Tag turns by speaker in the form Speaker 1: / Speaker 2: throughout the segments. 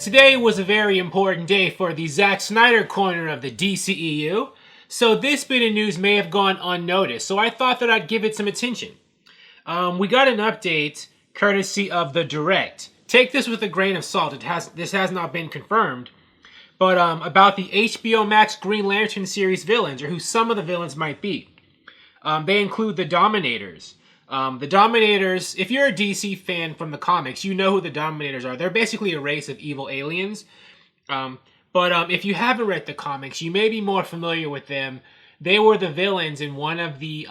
Speaker 1: Today was a very important day for the Zack Snyder corner of the DCEU, so this bit of news may have gone unnoticed, so I thought that I'd give it some attention. We got an update courtesy of the Direct. Take this with a grain of salt, this has not been confirmed, but about the HBO Max Green Lantern series villains, or who some of the villains might be. They include the Dominators. The Dominators, if you're a DC fan from the comics, you know who the Dominators are. They're basically a race of evil aliens. But if you haven't read the comics, you may be more familiar with them. They were the villains in one of the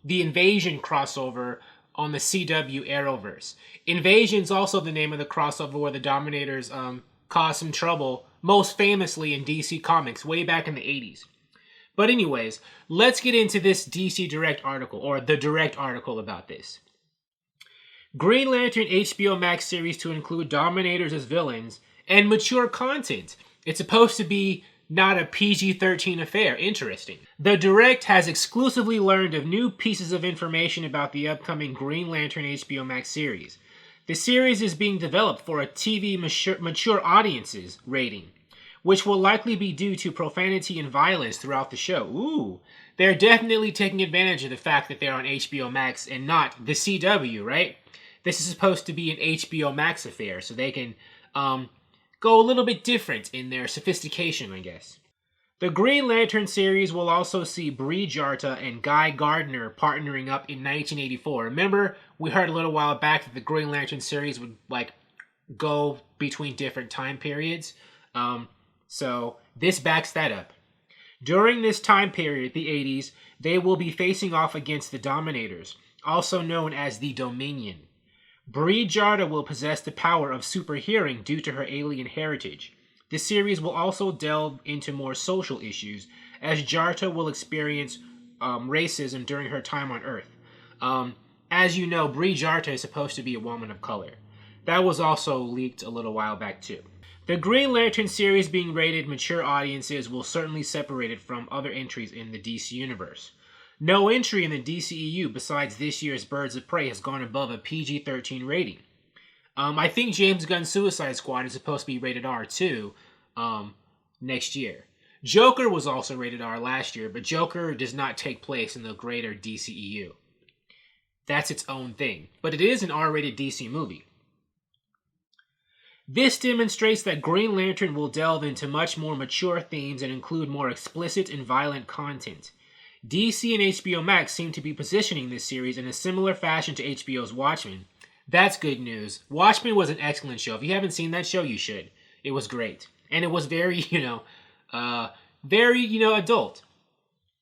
Speaker 1: Invasion crossover on the CW Arrowverse. Invasion's also the name of the crossover where the Dominators caused some trouble, most famously in DC Comics way back in the 80s. But anyways, let's get into this DC Direct article, or the Direct article about this. Green Lantern HBO Max series to include Dominators as villains and mature content. It's supposed to be not a PG-13 affair. Interesting. The Direct has exclusively learned of new pieces of information about the upcoming Green Lantern HBO Max series. The series is being developed for a TV mature audiences rating, which will likely be due to profanity and violence throughout the show. Ooh, they're definitely taking advantage of the fact that they're on HBO Max and not the CW, right? This is supposed to be an HBO Max affair, so they can go a little bit different in their sophistication, I guess. The Green Lantern series will also see Bree Jarta and Guy Gardner partnering up in 1984. Remember, we heard a little while back that the Green Lantern series would, go between different time periods. So this backs that up. During this time period, the 80s, they will be facing off against the Dominators, also known as the Dominion. Bree Jarta will possess the power of super hearing due to her alien heritage. The series will also delve into more social issues, as Jarta will experience racism during her time on Earth. As you know, Bree Jarta is supposed to be a woman of color. That was also leaked a little while back too. The Green Lantern series being rated mature audiences will certainly separate it from other entries in the DC universe. No entry in the DCEU besides this year's Birds of Prey has gone above a PG-13 rating. I think James Gunn's Suicide Squad is supposed to be rated R too next year. Joker was also rated R last year, but Joker does not take place in the greater DCEU. That's its own thing, but it is an R-rated DC movie. This demonstrates that Green Lantern will delve into much more mature themes and include more explicit and violent content. DC and HBO Max seem to be positioning this series in a similar fashion to HBO's Watchmen. That's good news. Watchmen was an excellent show. If you haven't seen that show, you should. It was great. And it was very, adult.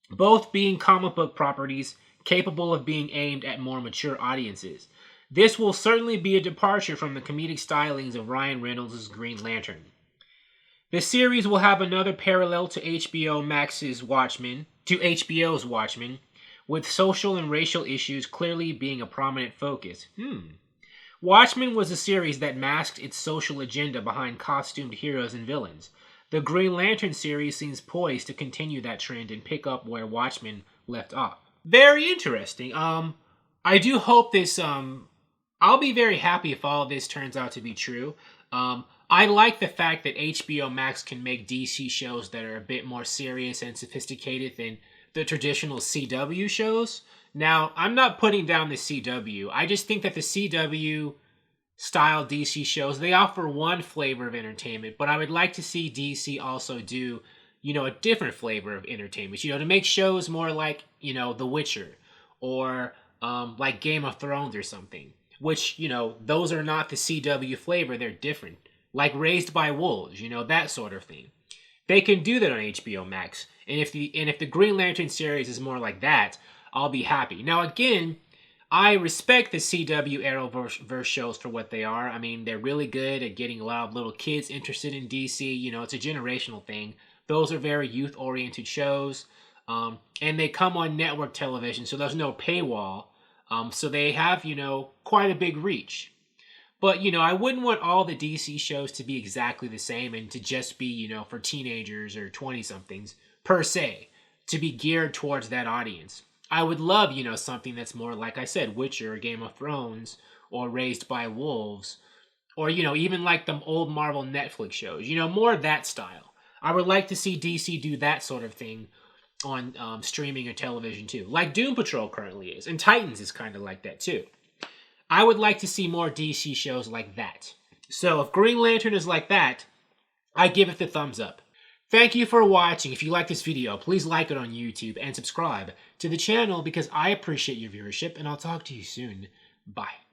Speaker 1: Both being comic book properties capable of being aimed at more mature audiences. This will certainly be a departure from the comedic stylings of Ryan Reynolds' Green Lantern. The series will have another parallel to HBO's Watchmen, with social and racial issues clearly being a prominent focus. Watchmen was a series that masked its social agenda behind costumed heroes and villains. The Green Lantern series seems poised to continue that trend and pick up where Watchmen left off. Very interesting. I do hope this, I'll be very happy if all of this turns out to be true. I like the fact that HBO Max can make DC shows that are a bit more serious and sophisticated than the traditional CW shows. Now, I'm not putting down the CW. I just think that the CW style DC shows, they offer one flavor of entertainment, but I would like to see DC also do, a different flavor of entertainment, to make shows more like, The Witcher or like Game of Thrones or something. Which, those are not the CW flavor, they're different. Like Raised by Wolves, that sort of thing. They can do that on HBO Max. And if the Green Lantern series is more like that, I'll be happy. Now again, I respect the CW Arrowverse shows for what they are. I mean, they're really good at getting a lot of little kids interested in DC. It's a generational thing. Those are very youth-oriented shows. And they come on network television, so there's no paywall. So they have, quite a big reach. But, I wouldn't want all the DC shows to be exactly the same and to just be, for teenagers or 20-somethings, per se, to be geared towards that audience. I would love, something that's more, like I said, Witcher, Game of Thrones, or Raised by Wolves, Or, even like the old Marvel Netflix shows. More of that style. I would like to see DC do that sort of thing on streaming or television too. Like Doom Patrol currently is. And Titans is kind of like that too. I would like to see more DC shows like that. So if Green Lantern is like that, I give it the thumbs up. Thank you for watching. If you like this video, please like it on YouTube and subscribe to the channel because I appreciate your viewership, and I'll talk to you soon. Bye.